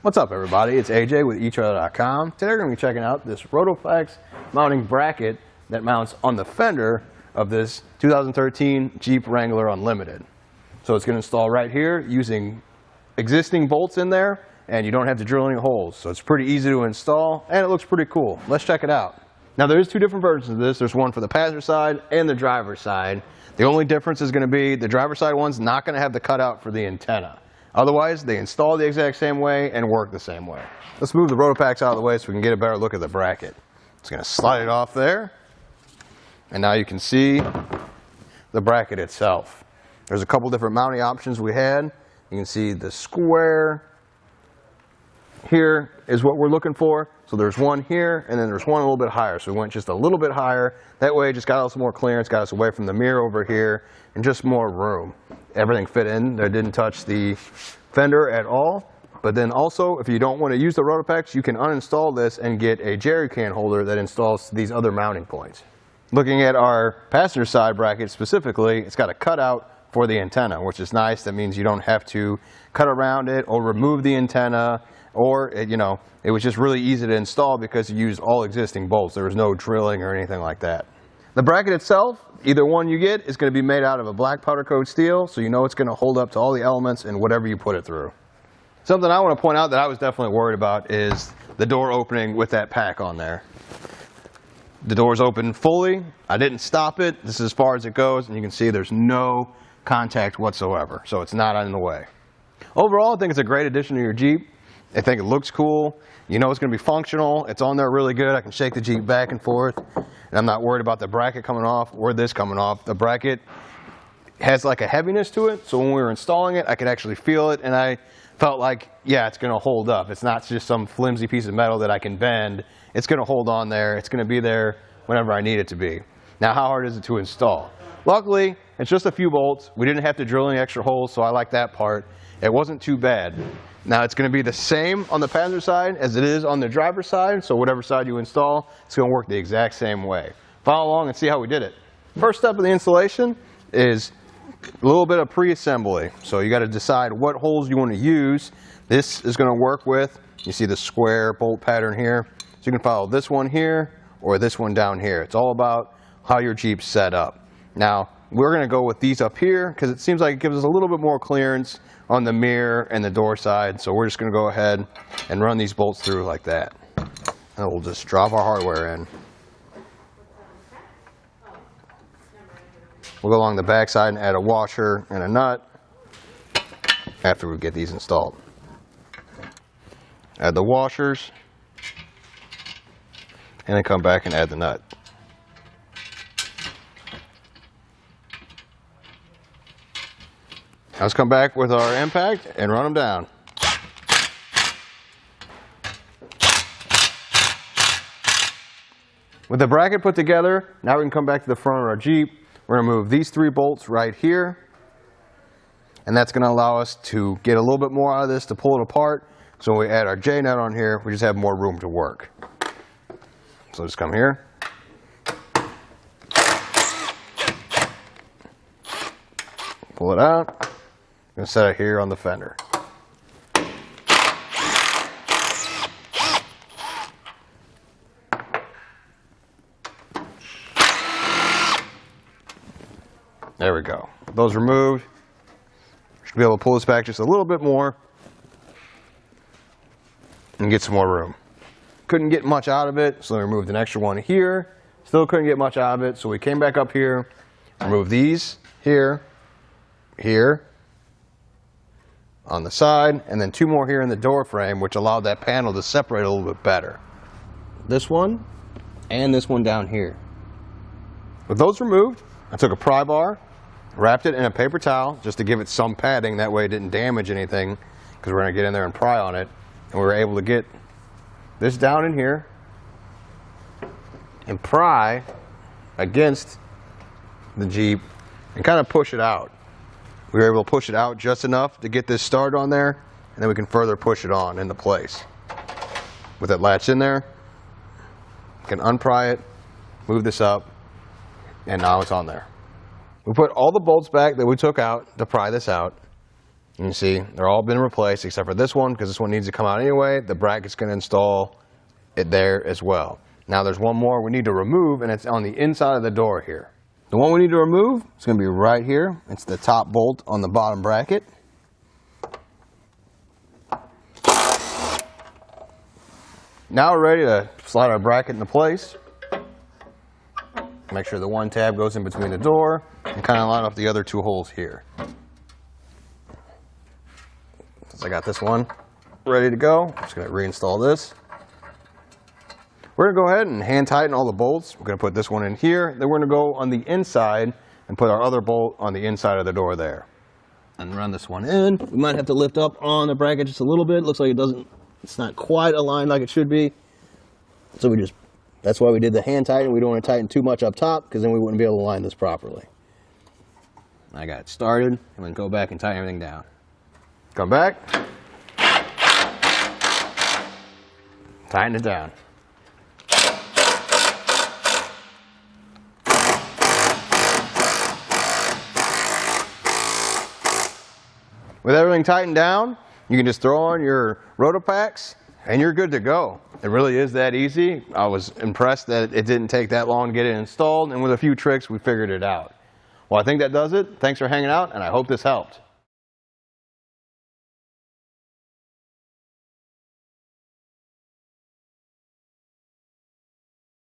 What's up, everybody? It's AJ with eachother.com. Today we're going to be checking out this RotopaX mounting bracket that mounts on the fender of this 2013 Jeep Wrangler Unlimited. So it's going to install right here using existing bolts in there, and you don't have to drill any holes. So it's pretty easy to install, and it looks pretty cool. Let's check it out. Now there's two different versions of this. There's one for the passenger side and the driver's side. The only difference is going to be the driver's side one's not going to have the cutout for the antenna. Otherwise, they install the exact same way and work the same way. Let's move the RotopaX out of the way so we can get a better look at the bracket. Just going to slide it off there. And now you can see the bracket itself. There's a couple different mounting options we had. You can see the square here is what we're looking for. So there's one here, and then there's one a little bit higher. So we went just a little bit higher. That way it just got us more clearance, got us away from the mirror over here, and just more room. Everything fit in. There didn't touch the fender at all. But then also, if you don't want to use the RotopaX, you can uninstall this and get a jerry can holder that installs these other mounting points. Looking at our passenger side bracket specifically, it's got a cutout for the antenna, which is nice. That means you don't have to cut around it or remove the antenna, or it was just really easy to install because you used all existing bolts. There was no drilling or anything like that. The bracket itself, either one you get, is going to be made out of a black powder coat steel, so you know it's going to hold up to all the elements and whatever you put it through. Something I want to point out that I was definitely worried about is the door opening with that pack on there. The door's open fully. I didn't stop it. This is as far as it goes, and you can see there's no contact whatsoever, so it's not in the way. Overall, I think it's a great addition to your Jeep. I think it looks cool. You know it's going to be functional. It's on there really good. I can shake the Jeep back and forth, and I'm not worried about the bracket coming off or this coming off. The bracket has like a heaviness to it, so when we were installing it, I could actually feel it, and I felt like, yeah, it's going to hold up. It's not just some flimsy piece of metal that I can bend. It's going to hold on there. It's going to be there whenever I need it to be. Now, how hard is it to install? Luckily, it's just a few bolts. We didn't have to drill any extra holes, so I like that part. It wasn't too bad. Now, it's going to be the same on the passenger side as it is on the driver's side, so whatever side you install, it's going to work the exact same way. Follow along and see how we did it. First step of the installation is a little bit of pre-assembly. So you got to decide what holes you want to use. This is going to work with, you see the square bolt pattern here. So you can follow this one here or this one down here. It's all about how your Jeep's set up. Now, we're going to go with these up here because it seems like it gives us a little bit more clearance on the mirror and the door side. So we're just going to go ahead and run these bolts through like that. And we'll just drop our hardware in. We'll go along the back side and add a washer and a nut after we get these installed. Add the washers, and then come back and add the nut. Now let's come back with our impact and run them down. With the bracket put together, now we can come back to the front of our Jeep. We're going to move these three bolts right here, and that's going to allow us to get a little bit more out of this to pull it apart. So when we add our J-nut on here, we just have more room to work. So just come here. Pull it out. I'm going to set it here on the fender. There we go. With those removed, should be able to pull this back just a little bit more and get some more room. Couldn't get much out of it, so we removed an extra one here. Still couldn't get much out of it, so we came back up here, removed these here, here, on the side, and then two more here in the door frame, which allowed that panel to separate a little bit better. This one and this one down here. With those removed, I took a pry bar, wrapped it in a paper towel just to give it some padding, that way it didn't damage anything, because we're going to get in there and pry on it. And we were able to get this down in here and pry against the Jeep and kind of push it out. We were able to push it out just enough to get this started on there, and then we can further push it on into place. With that latch in there, you can unpry it, move this up, and now it's on there. We put all the bolts back that we took out to pry this out. You can see they're all been replaced except for this one, because this one needs to come out anyway. The bracket's going to install it there as well. Now there's one more we need to remove, and it's on the inside of the door here. The one we need to remove is going to be right here. It's the top bolt on the bottom bracket. Now we're ready to slide our bracket into place. Make sure the one tab goes in between the door and kind of line up the other two holes here. Since I got this one ready to go, I'm just going to reinstall this. We're going to go ahead and hand tighten all the bolts. We're going to put this one in here. Then we're going to go on the inside and put our other bolt on the inside of the door there. And run this one in. We might have to lift up on the bracket just a little bit. Looks like it's not quite aligned like it should be. So that's why we did the hand tighten. We don't want to tighten too much up top, because then we wouldn't be able to line this properly. I got it started. I'm going to go back and tighten everything down. Come back. Tighten it down. With everything tightened down, you can just throw on your RotopaX and you're good to go. It really is that easy. I was impressed that it didn't take that long to get it installed, and with a few tricks we figured it out. Well, I think that does it. Thanks for hanging out, and I hope this helped.